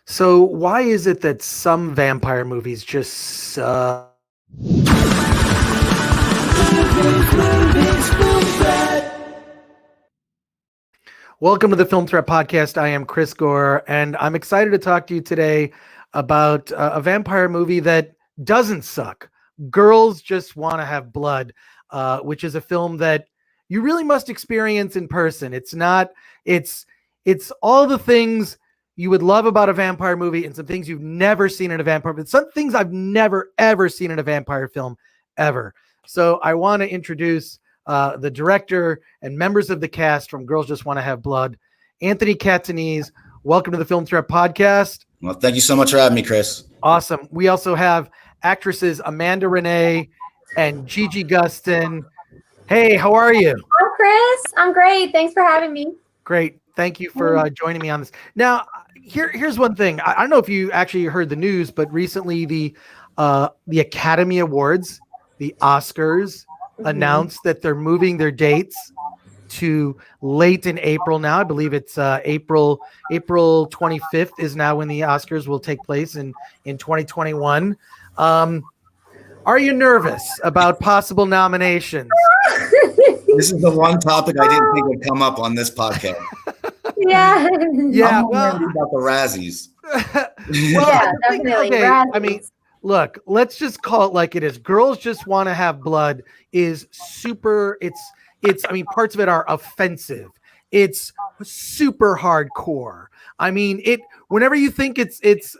So why is it that some vampire movies just suck? Welcome to the Film Threat Podcast. I am Chris Gore, and I'm excited to talk to you today about a vampire movie that doesn't suck. Girls Just Want to Have Blood, which is a film that you really must experience in person. It's all the things you would love about a vampire movie and some things you've never seen in a vampire, but some things I've never, ever seen in a vampire film ever. So I want to introduce the director and members of the cast from Girls Just Want to Have Blood, Anthony Catanese. Welcome to the Film Threat Podcast. Well, thank you so much for having me, Chris. Awesome. We also have actresses Amanda Renee and Gigi Gustin. Hey, how are you? Hi, Chris. I'm great. Thanks for having me. Great. Thank you for joining me on this. Now, here's one thing. I don't know if you actually heard the news, but recently the Academy Awards, the Oscars, announced that they're moving their dates to late in April now. I believe it's April 25th is now when the Oscars will take place in 2021. Are you nervous about possible nominations? This is the one topic I didn't think would come up on this podcast. Yeah. Well, about the Razzies. Yeah, definitely. Okay, I mean, look, let's just call it like it is. Girls Just Want to Have Blood is super. I mean, parts of it are offensive. It's super hardcore. I mean, whenever you think it's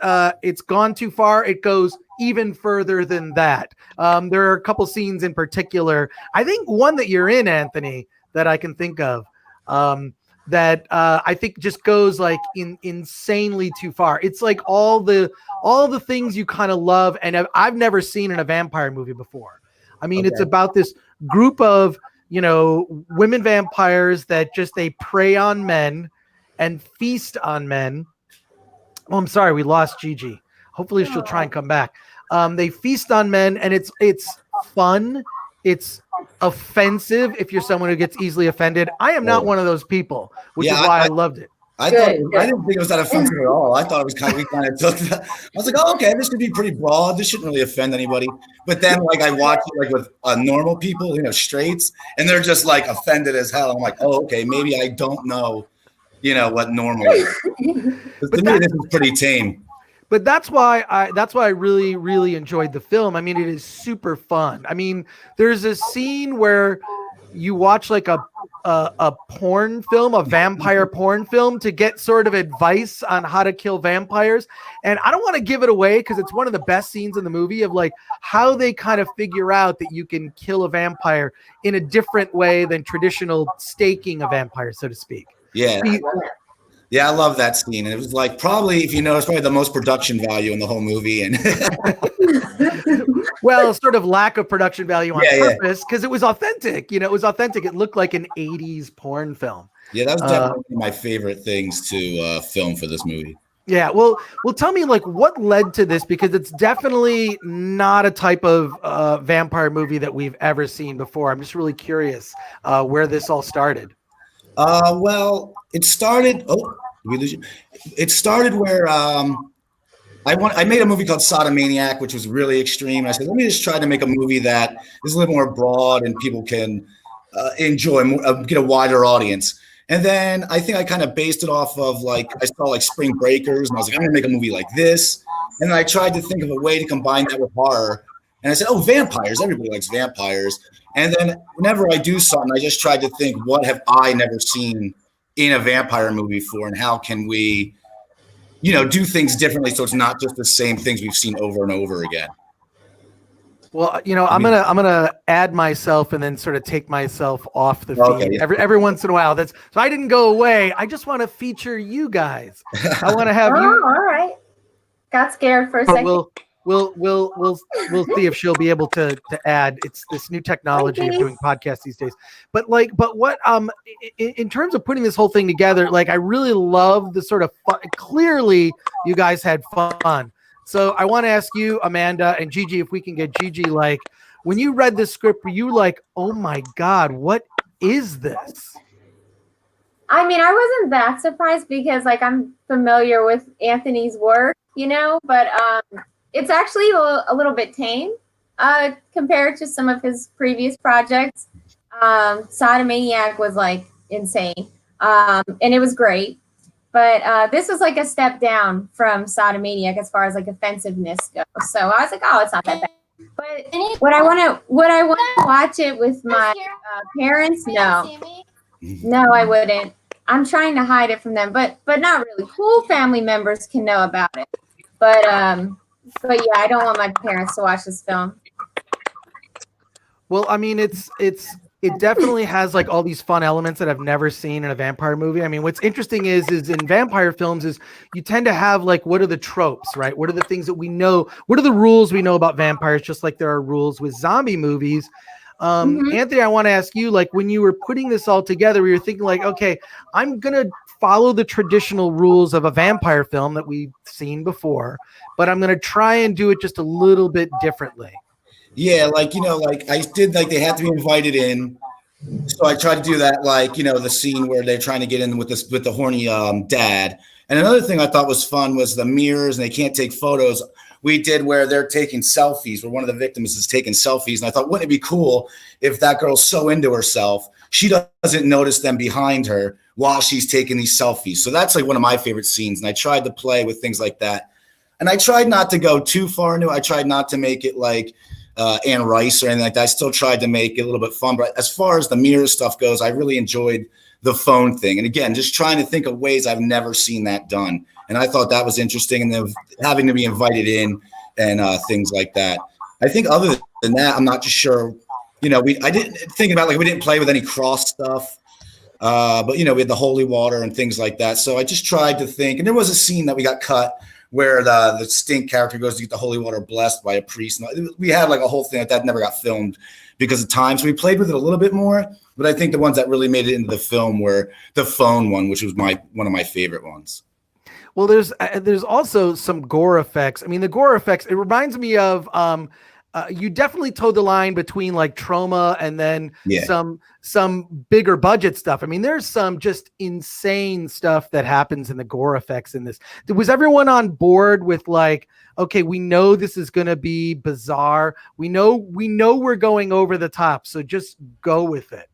gone too far, it goes even further than that. There are a couple scenes in particular. I think one that you're in, Anthony, that I can think of, that I think just goes like insanely too far. It's like all the things you kind of love, and I've never seen in a vampire movie before. I mean, It's about this group of women vampires that they prey on men and feast on men. Oh, I'm sorry, we lost Gigi. Hopefully she'll try and come back. They feast on men, and it's fun. It's offensive if you're someone who gets easily offended. I am not one of those people, which is why I loved it. I didn't think it was that offensive at all. I thought it was we kind of took that. I was like, oh, okay, this should be pretty broad. This shouldn't really offend anybody. But then I watch it with normal people, straights, and they're just offended as hell. I'm like, oh, okay, maybe I don't know, what normal is. To me, this is pretty tame. But that's why I really, really enjoyed the film. I mean, it is super fun. I mean, there's a scene where you watch a porn film, a vampire porn film, to get sort of advice on how to kill vampires. And I don't want to give it away because it's one of the best scenes in the movie of how they kind of figure out that you can kill a vampire in a different way than traditional staking a vampire, so to speak. Yeah. Yeah, I love that scene. And it was probably, if you know, it's probably the most production value in the whole movie. And well, sort of lack of production value on purpose because it was authentic. It was authentic. It looked like an 80s porn film. Yeah, that was definitely one of my favorite things to film for this movie. Yeah, well, tell me what led to this, because it's definitely not a type of vampire movie that we've ever seen before. I'm just really curious where this all started. Well, it started. Oh, did we lose you? It started where I made a movie called Sodomaniac, which was really extreme. I said, let me just try to make a movie that is a little more broad and people can enjoy, get a wider audience. And then I think I kind of based it off of I saw Spring Breakers, and I was like, I'm gonna make a movie like this. And then I tried to think of a way to combine that with horror. And I said, oh, vampires. Everybody likes vampires. And then whenever I do something, I just tried to think, what have I never seen in a vampire movie before, and how can we, do things differently so it's not just the same things we've seen over and over again. Well, I'm gonna add myself and then sort of take myself off the feed every once in a while. So I didn't go away. I just want to feature you guys. I want to have you. All right. Got scared for a second. We'll see if she'll be able to add. It's this new technology of doing podcasts these days. But what in terms of putting this whole thing together, I really love the sort of fun. Clearly you guys had fun. So I want to ask you, Amanda and Gigi, if we can get Gigi, when you read this script, were you oh my God, what is this? I mean, I wasn't that surprised because like I'm familiar with Anthony's work, but it's actually a little bit tame compared to some of his previous projects. Sodomaniac was like insane, and it was great. But this was like a step down from Sodomaniac as far as like offensiveness goes. So I was like, oh, it's not that bad. But would I want to watch it with my parents? No, I wouldn't. I'm trying to hide it from them, but not really. Cool family members can know about it, but yeah, I don't want my parents to watch this film. Well, I mean, it definitely has like all these fun elements that I've never seen in a vampire movie. I mean, what's interesting is in vampire films is you tend to have like, what are the tropes, right? What are the things that we know? What are the rules we know about vampires? Just like there are rules with zombie movies. Anthony, I want to ask you, like, when you were putting this all together, we were thinking like, okay, I'm going to follow the traditional rules of a vampire film that we've seen before, but I'm going to try and do it just a little bit differently. Yeah, like, like I did, like they have to be invited in. So I tried to do that, like, the scene where they're trying to get in with the horny dad. And another thing I thought was fun was the mirrors, and they can't take photos. We did where they're taking selfies, where one of the victims is taking selfies. And I thought, wouldn't it be cool if that girl's so into herself, she doesn't notice them behind her while she's taking these selfies. So that's like one of my favorite scenes. And I tried to play with things like that. And I tried not to go too far into it. I tried not to make it like Anne Rice or anything like that. I still tried to make it a little bit fun. But as far as the mirror stuff goes, I really enjoyed the phone thing. And again, just trying to think of ways I've never seen that done. And I thought that was interesting. And then having to be invited in and things like that. I think other than that, I'm not just sure. I didn't think about, like, we didn't play with any cross stuff. But, we had the holy water and things like that. So I just tried to think. And there was a scene that we got cut where the Stink character goes to get the holy water blessed by a priest. And we had like a whole thing that never got filmed because of time. So we played with it a little bit more. But I think the ones that really made it into the film were the phone one, which was one of my favorite ones. Well, there's also some gore effects. I mean, the gore effects, it reminds me of you definitely towed the line between like trauma and then some bigger budget stuff. I mean, there's some just insane stuff that happens in the gore effects in this. Was everyone on board with like, okay, we know this is going to be bizarre. We know we're going over the top. So just go with it.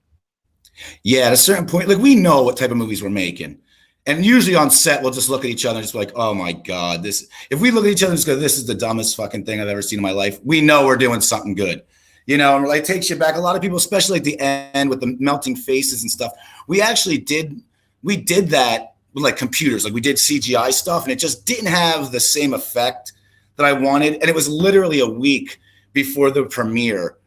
Yeah, at a certain point, like we know what type of movies we're making. And usually on set, we'll just look at each other and just be like, oh my God, if we look at each other and just go, this is the dumbest fucking thing I've ever seen in my life. We know we're doing something good, and it takes you back. A lot of people, especially at the end with the melting faces and stuff, we did that with like computers, like we did CGI stuff, and it just didn't have the same effect that I wanted. And it was literally a week before the premiere.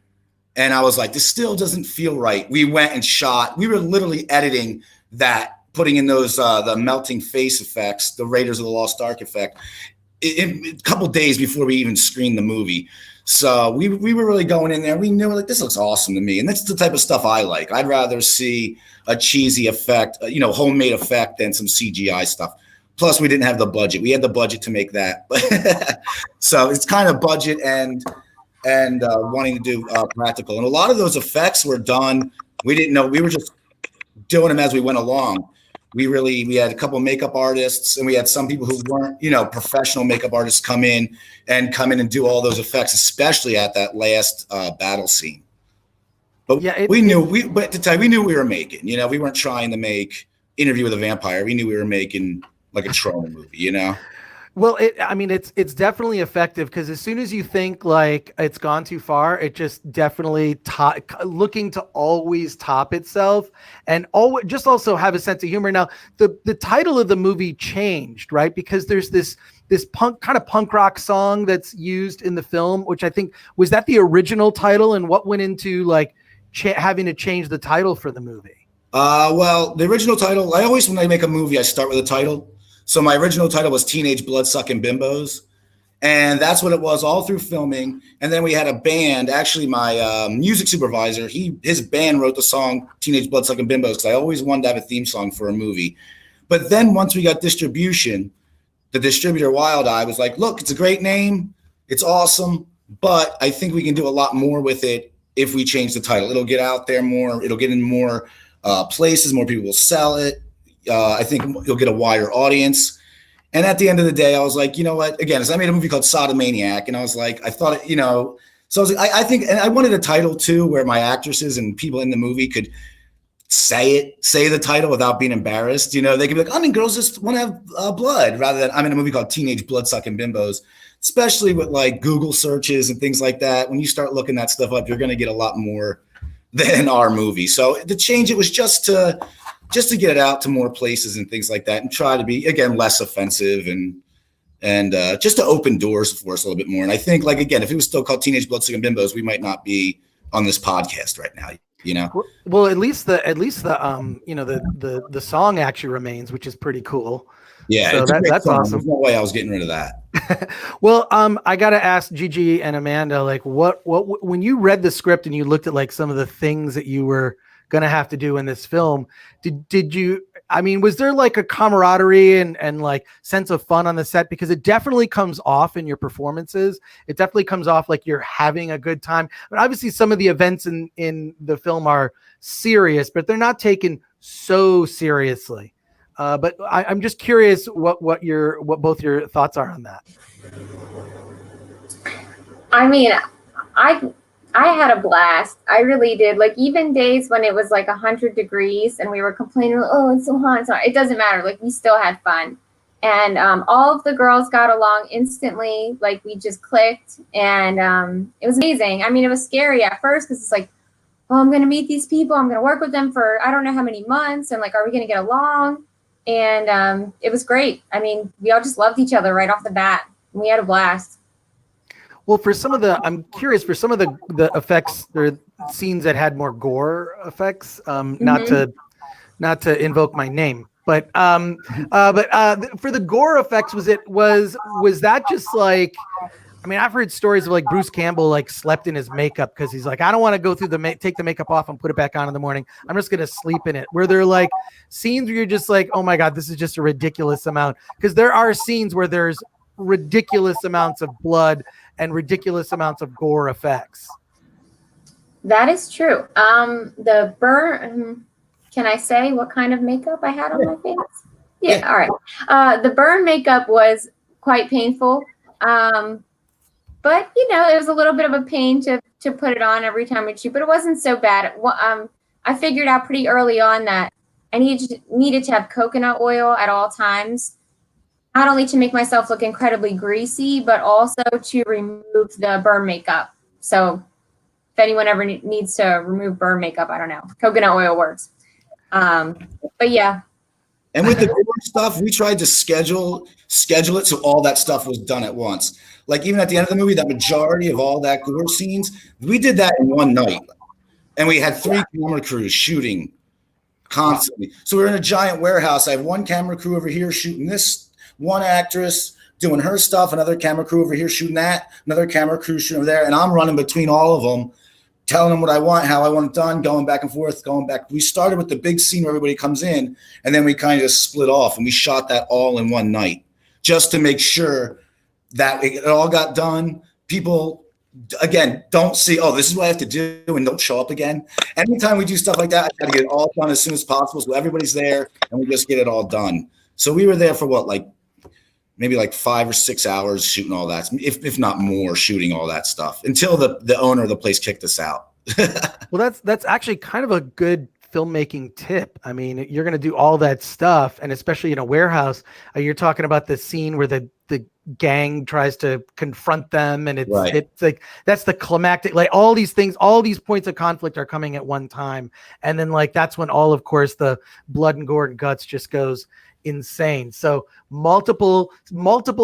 And I was like, this still doesn't feel right. We went and shot, we were literally editing that, putting in those the melting face effects, the Raiders of the Lost Ark effect, in a couple days before we even screened the movie. So we were really going in there. We knew, like, this looks awesome to me, and that's the type of stuff I like. I'd rather see a cheesy effect, homemade effect, than some CGI stuff. Plus, we didn't have the budget. We had the budget to make that, so it's kind of budget and wanting to do practical. And a lot of those effects were done. We didn't know. We were just doing them as we went along. We had a couple of makeup artists, and we had some people who weren't, professional makeup artists come in and do all those effects, especially at that last battle scene. But we knew we were making, we weren't trying to make Interview with a Vampire. We knew we were making like a trauma movie, Well, it's definitely effective because as soon as you think like it's gone too far, it just definitely looking to always top itself and just also have a sense of humor. Now, the title of the movie changed, right? Because there's this punk rock song that's used in the film, which I think was that the original title, and what went into like having to change the title for the movie. Well, the original title, when I make a movie, I start with a title. So my original title was Teenage Blood-Sucking Bimbos, and that's what it was all through filming. And then we had a band. Actually, my music supervisor, his band wrote the song Teenage Blood-Sucking Bimbos because I always wanted to have a theme song for a movie. But then once we got distribution, the distributor Wild Eye was like, look, it's a great name. It's awesome, but I think we can do a lot more with it if we change the title. It'll get out there more. It'll get in more places. More people will sell it. I think you'll get a wider audience. And at the end of the day, I was like, you know what? Again, I made a movie called Sodomaniac, and I was like, I thought, so I was like, I think, and I wanted a title too, where my actresses and people in the movie could say the title without being embarrassed. They could be like, I mean, girls just want to have blood, rather than I'm in a movie called Teenage Blood-Sucking Bimbos, especially with like Google searches and things like that. When you start looking that stuff up, you're going to get a lot more than our movie. So the change, it was just to get it out to more places and things like that, and try to be, again, less offensive and just to open doors for us a little bit more. And I think, like, again, if it was still called Teenage Bloodsucking Bimbos, we might not be on this podcast right now. Well, at least the the song actually remains, which is pretty cool. Yeah, so that's awesome. There's no way I was getting rid of that. Well, I got to ask Gigi and Amanda, like, what when you read the script and you looked at like some of the things that you were going to have to do in this film, did you, I mean, was there like a camaraderie and like sense of fun on the set? Because it definitely comes off in your performances. It definitely comes off like you're having a good time. But obviously some of the events in the film are serious, but they're not taken so seriously. But I'm just curious what both your thoughts are on that. I mean, I had a blast. I really did. Like, even days when it was like 100 degrees and we were complaining, oh, it's so hot. It doesn't matter. Like, we still had fun. And all of the girls got along instantly. Like, we just clicked, and it was amazing. I mean, it was scary at first because it's like, oh, I'm going to meet these people. I'm going to work with them for I don't know how many months. And like, are we going to get along? And it was great. I mean, we all just loved each other right off the bat. And we had a blast. Well, I'm curious for some of the effects or scenes that had more gore effects, not to invoke my name, but for the gore effects, was that just like, I mean, I've heard stories of like Bruce Campbell like slept in his makeup because he's like, I don't want to go through take the makeup off and put it back on in the morning. I'm just going to sleep in it. Were there like scenes where you're just like, oh my God, this is just a ridiculous amount? Because there are scenes where there's ridiculous amounts of blood and ridiculous amounts of gore effects. That is true. The burn, can I say what kind of makeup I had on my face? Yeah. All right. The burn makeup was quite painful. But it was a little bit of a pain to put it on every time we shoot, but it wasn't so bad. I figured out pretty early on that I needed to have coconut oil at all times, not only to make myself look incredibly greasy, but also to remove the burn makeup. So if anyone ever needs to remove burn makeup, I don't know, coconut oil works. But yeah. And with the gore stuff, we tried to schedule it so all that stuff was done at once. Like, even at the end of the movie, that majority of all that gore scenes, we did that in one night. And we had 3 camera crews shooting constantly. So we're in a giant warehouse. I have one camera crew over here shooting this, one actress doing her stuff, another camera crew over here shooting that, another camera crew shooting over there. And I'm running between all of them, telling them what I want, how I want it done, going back and forth, going back. We started with the big scene where everybody comes in, and then we kind of just split off, and we shot that all in one night just to make sure that it all got done. People, again, don't see, oh, this is what I have to do, and don't show up again. Anytime we do stuff like that, I try to get it all done as soon as possible so everybody's there, and we just get it all done. So we were there for maybe 5 or 6 hours shooting all that, if not more, shooting all that stuff until the owner of the place kicked us out. Well, that's actually kind of a good filmmaking tip. I mean, you're going to do all that stuff, and especially in a warehouse, you're talking about the scene where the gang tries to confront them, and it's like that's the climactic, like all these things, all these points of conflict are coming at one time, and then like that's when all, of course, the blood and gore and guts just goes insane. So multiple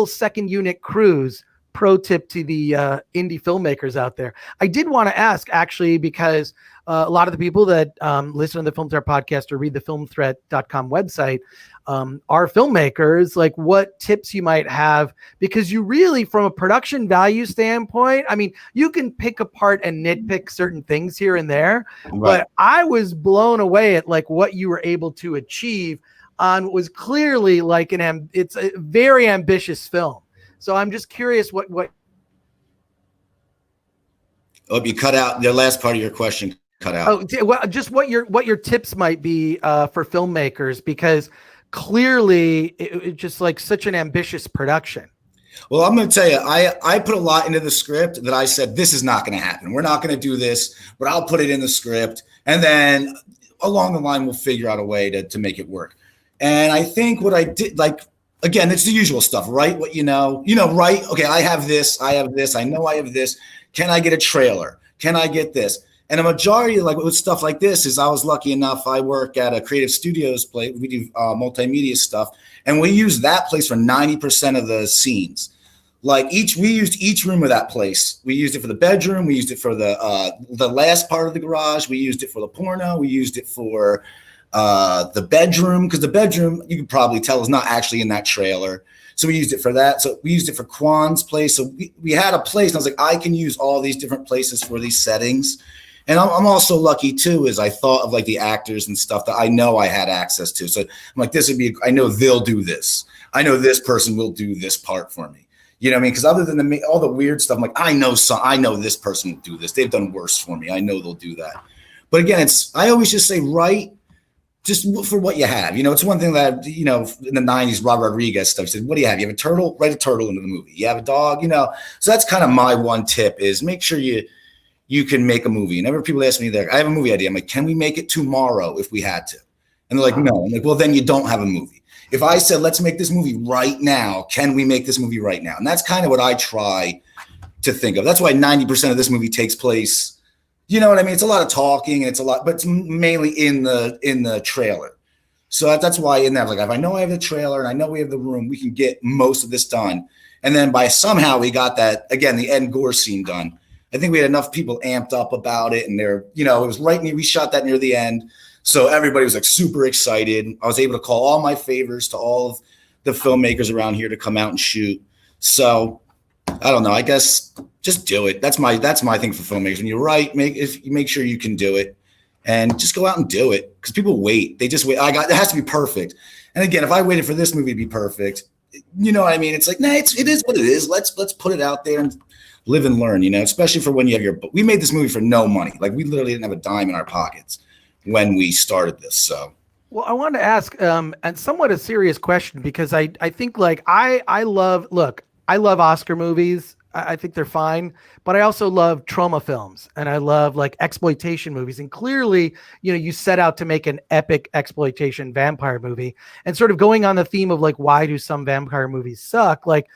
second unit crews. Pro tip to the indie filmmakers out there. I did want to ask, actually, because a lot of the people that listen to the Film Threat podcast or read the filmthreat.com website are filmmakers, like what tips you might have, because you really, from a production value standpoint, I mean, you can pick apart and nitpick certain things here and there, but I was blown away at like what you were able to achieve on what was clearly like it's a very ambitious film. So I'm just curious what. Oh, you cut out the last part of your question. Cut out. Oh, well, just what your tips might be for filmmakers, because clearly it just like such an ambitious production. Well, I'm going to tell you, I put a lot into the script that I said, this is not going to happen. We're not going to do this, but I'll put it in the script. And then along the line, we'll figure out a way to make it work. And I think what I did, like, again, it's the usual stuff, right? What right? Okay, I have this. I know I have this. Can I get a trailer? Can I get this? And a majority, like with stuff like this, is I was lucky enough. I work at a creative studios place. We do multimedia stuff, and we use that place for 90% of the scenes. Like we used each room of that place. We used it for the bedroom. We used it for the last part of the garage. We used it for the porno. We used it for the bedroom, because the bedroom, you can probably tell, is not actually in that trailer. So we used it for that. So we used it for Kwan's place. So we had a place, and I was like, I can use all these different places for these settings. And I'm also lucky too, is I thought of like the actors and stuff that I know I had access to. So I'm like, I know they'll do this. I know this person will do this part for me. You know what I mean? Because other than all the weird stuff, I'm like, I know this person will do this. They've done worse for me. I know they'll do that. But again, I always just say, write just for what you have. It's one thing that, in the 90s, Rob Rodriguez stuff, he said, what do you have? You have a turtle? Write a turtle into the movie. You have a dog? So that's kind of my one tip, is make sure you can make a movie. And whenever people ask me, I have a movie idea. I'm like, can we make it tomorrow if we had to? And they're like, no. I'm like, well, then you don't have a movie. If I said, let's make this movie right now, can we make this movie right now? And that's kind of what I try to think of. That's why 90% of this movie takes place. You know what I mean? It's a lot of talking, and it's a lot, but it's mainly in the trailer. So that's why in that, like, if I know I have the trailer and I know we have the room, we can get most of this done. And then by somehow we got that, again, the end gore scene done. I think we had enough people amped up about it, and it was we shot that near the end. So everybody was like super excited. I was able to call all my favors to all of the filmmakers around here to come out and shoot. So I don't know. I guess just do it. That's my thing for filmmakers. When you're right, make sure you can do it, and just go out and do it, because people wait. They just wait. It has to be perfect. And again, if I waited for this movie to be perfect, you know what I mean? It's like, nah, it is what it is. Let's put it out there and live and learn. Especially for when you have we made this movie for no money. Like, we literally didn't have a dime in our pockets when we started this. So, well, I wanted to ask, and somewhat a serious question, because I think, like, I love Oscar movies. I think they're fine, but I also love trauma films, and I love like exploitation movies. And clearly, you set out to make an epic exploitation vampire movie, and sort of going on the theme of like, why do some vampire movies suck? Like,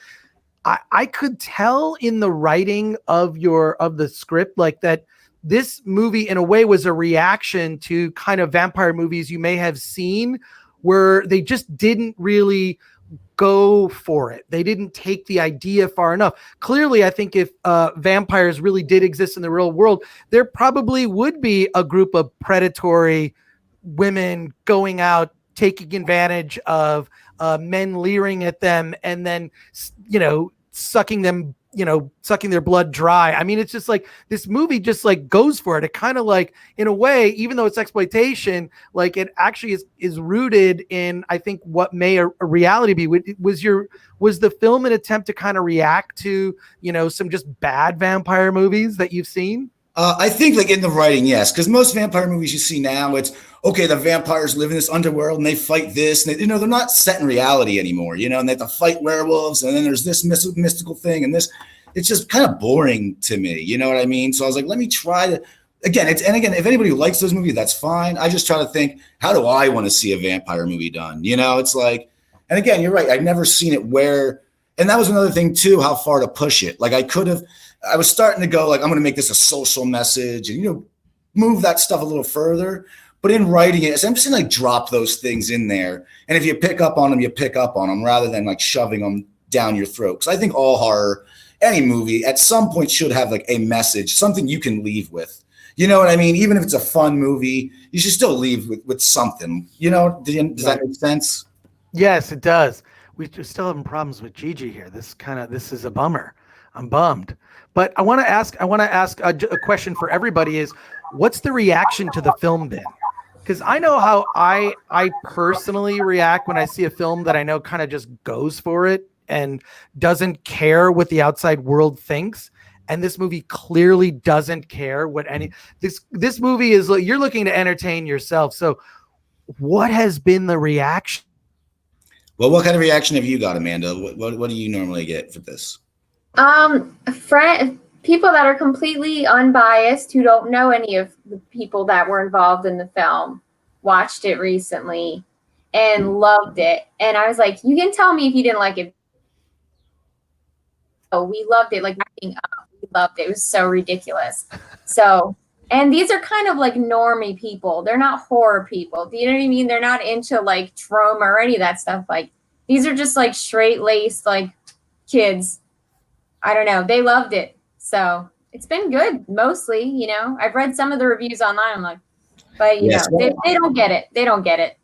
I could tell in the writing of the script, like, that this movie in a way was a reaction to kind of vampire movies you may have seen where they just didn't really go for it. They didn't take the idea far enough. Clearly, I think if vampires really did exist in the real world, there probably would be a group of predatory women going out, taking advantage of men leering at them, and then, sucking their blood dry. I mean, it's just like this movie just like goes for it. It kind of like, in a way, even though it's exploitation, like it actually is rooted in, I think, what may a reality be. Was the film an attempt to kind of react to, some just bad vampire movies that you've seen? I think, like, in the writing, yes, because most vampire movies you see now, it's okay, the vampires live in this underworld and they fight this, and they're not set in reality anymore, and they have to fight werewolves, and then there's this mystical thing, and this, it's just kind of boring to me, you know what I mean? So I was like, let me try to, again, if anybody likes those movies, that's fine. I just try to think, how do I want to see a vampire movie done? It's like, and again, you're right, I've never seen it where, and that was another thing too, how far to push it. Like, I was starting to go like, I'm going to make this a social message and, move that stuff a little further. But in writing it, so I'm just going to like drop those things in there. And if you pick up on them, you pick up on them rather than like shoving them down your throat. Because I think all horror, any movie at some point should have like a message, something you can leave with. You know what I mean? Even if it's a fun movie, you should still leave with something. Does that make sense? Yes, it does. We're still having problems with Gigi here. This is a bummer. I'm bummed. But I want to ask a question for everybody is, what's the reaction to the film been? Because I know how I personally react when I see a film that I know kind of just goes for it and doesn't care what the outside world thinks. And this movie clearly doesn't care what this movie is. You're looking to entertain yourself. So what has been the reaction Well, what kind of reaction have you got, Amanda? What do you normally get for this? People that are completely unbiased, who don't know any of the people that were involved in the film, watched it recently and loved it. And I was like, you can tell me if you didn't like it. Oh, we loved it. Like, we loved it. It was so ridiculous. So, and these are kind of like normie people. They're not horror people. Do you know what I mean? They're not into like trauma or any of that stuff. Like, these are just like straight-laced like kids. I don't know. They loved it. So it's been good mostly, you know. I've read some of the reviews online. I'm like, but you know, they don't get it. They don't get it.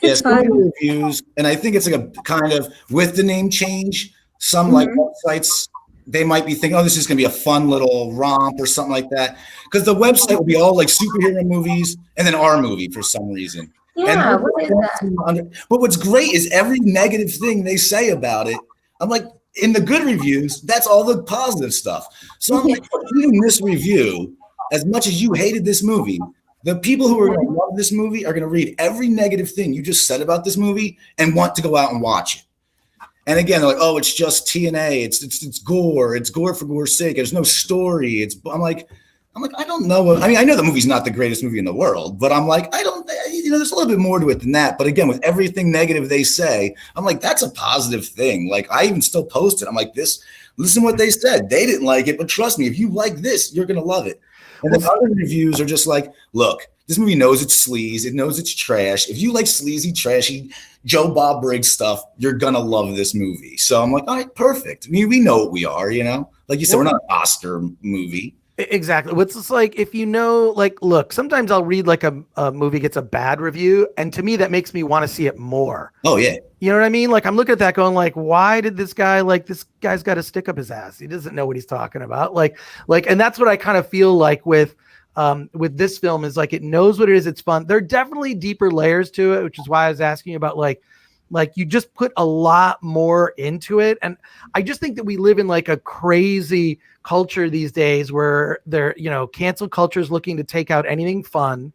Yes, reviews, and I think it's like a kind of with the name change. Some like websites, they might be thinking, oh, this is going to be a fun little romp or something like that. Because the website will be all like superhero movies and then our movie for some reason. Yeah, what is that? But what's great is every negative thing they say about it, I'm like, in the good reviews, that's all the positive stuff. So I'm like, reading this review, as much as you hated this movie, the people who are going to love this movie are going to read every negative thing you just said about this movie and want to go out and watch it. And again, they're like, oh, it's just TNA. It's gore. It's gore for gore's sake. There's no story. I'm like, I don't know. I mean, I know the movie's not the greatest movie in the world, but I'm like, there's a little bit more to it than that. But again, with everything negative they say, I'm like, that's a positive thing. Like, I even still post it. I'm like, listen to what they said. They didn't like it, but trust me, if you like this, you're going to love it. And then other reviews are just like, look, this movie knows it's sleaze. It knows it's trash. If you like sleazy, trashy, Joe Bob Briggs stuff, you're going to love this movie. So I'm like, all right, perfect. I mean, we know what we are, you know? Like you said, we're not an Oscar movie. Exactly. What's just like, if you know, like, look, sometimes I'll read like a movie gets a bad review, and to me that makes me want to see it more. Oh yeah. You know what I mean? Like, I'm looking at that going like, why did this guy's got to stick up his ass? He doesn't know what he's talking about. Like, and that's what I kind of feel like with this film is like, it knows what it is. It's fun. There are definitely deeper layers to it, which is why I was asking about like you just put a lot more into it. And I just think that we live in like a crazy culture these days where cancel culture is looking to take out anything fun,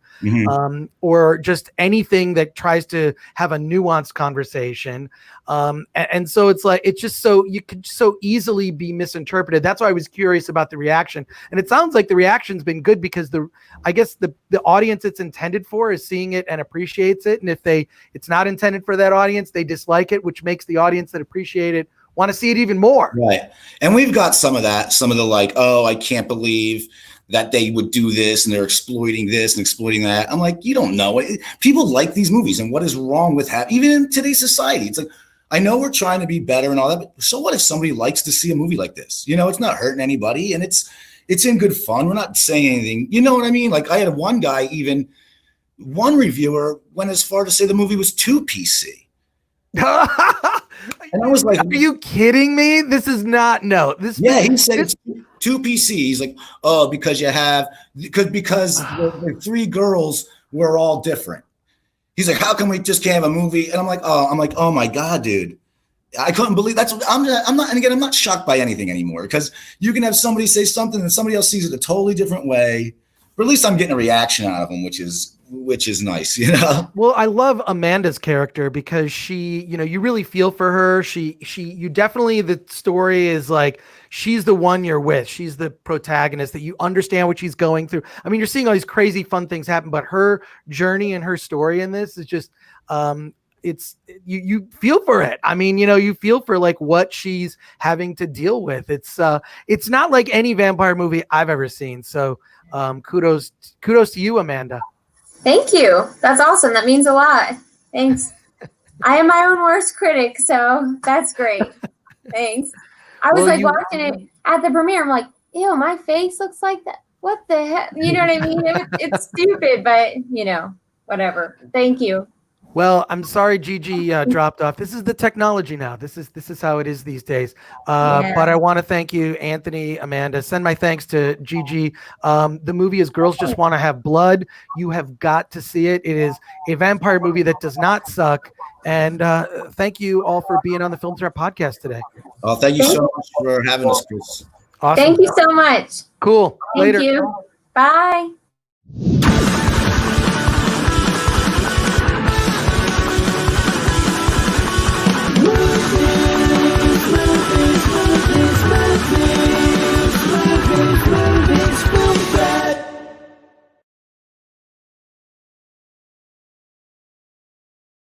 or just anything that tries to have a nuanced conversation. And so it's like, it's just so you could so easily be misinterpreted. That's why I was curious about the reaction. And it sounds like the reaction's been good because I guess the audience it's intended for is seeing it and appreciates it. And if it's not intended for that audience, they dislike it, which makes the audience that appreciate it want to see it even more. Right. And we've got some of the like, oh, I can't believe that they would do this and they're exploiting this and exploiting that. I'm like, you don't know it. People like these movies, and what is wrong with even in today's society? It's like, I know we're trying to be better and all that, but so what if somebody likes to see a movie like this? You know, it's not hurting anybody, and it's in good fun. We're not saying anything. You know what I mean? Like, I had one reviewer went as far to say the movie was too PC. And I was like, are you kidding me? This is not, no. He said it's too PC. He's like, oh, because the three girls were all different. He's like, how come we just can't have a movie? And I'm like, oh my God, dude. I couldn't believe that's what I'm not. And again, I'm not shocked by anything anymore, because you can have somebody say something and somebody else sees it a totally different way. But at least I'm getting a reaction out of them, which is nice, you know? Well, I love Amanda's character because she, you really feel for her. You definitely, the story is like, she's the one you're with. She's the protagonist, that you understand what she's going through. I mean, you're seeing all these crazy fun things happen, but her journey and her story in this is just, you feel for it. I mean, you feel for like what she's having to deal with. It's not like any vampire movie I've ever seen. So, kudos to you, Amanda. Thank you. That's awesome. That means a lot. Thanks. I am my own worst critic, so that's great. Thanks. I was watching it at the premiere. I'm like, ew, my face looks like that. What the heck? You know what I mean? It's stupid, but whatever. Thank you. Well, I'm sorry Gigi dropped off. This is the technology now. This is how it is these days. But I want to thank you, Anthony, Amanda. Send my thanks to Gigi. The movie is Girls Just Want to Have Blood. You have got to see it. It is a vampire movie that does not suck. And thank you all for being on the Film Threat podcast today. Oh, thank you so much for having us, Chris. Awesome. Thank you so much. Cool. Thank Later. you. Bye.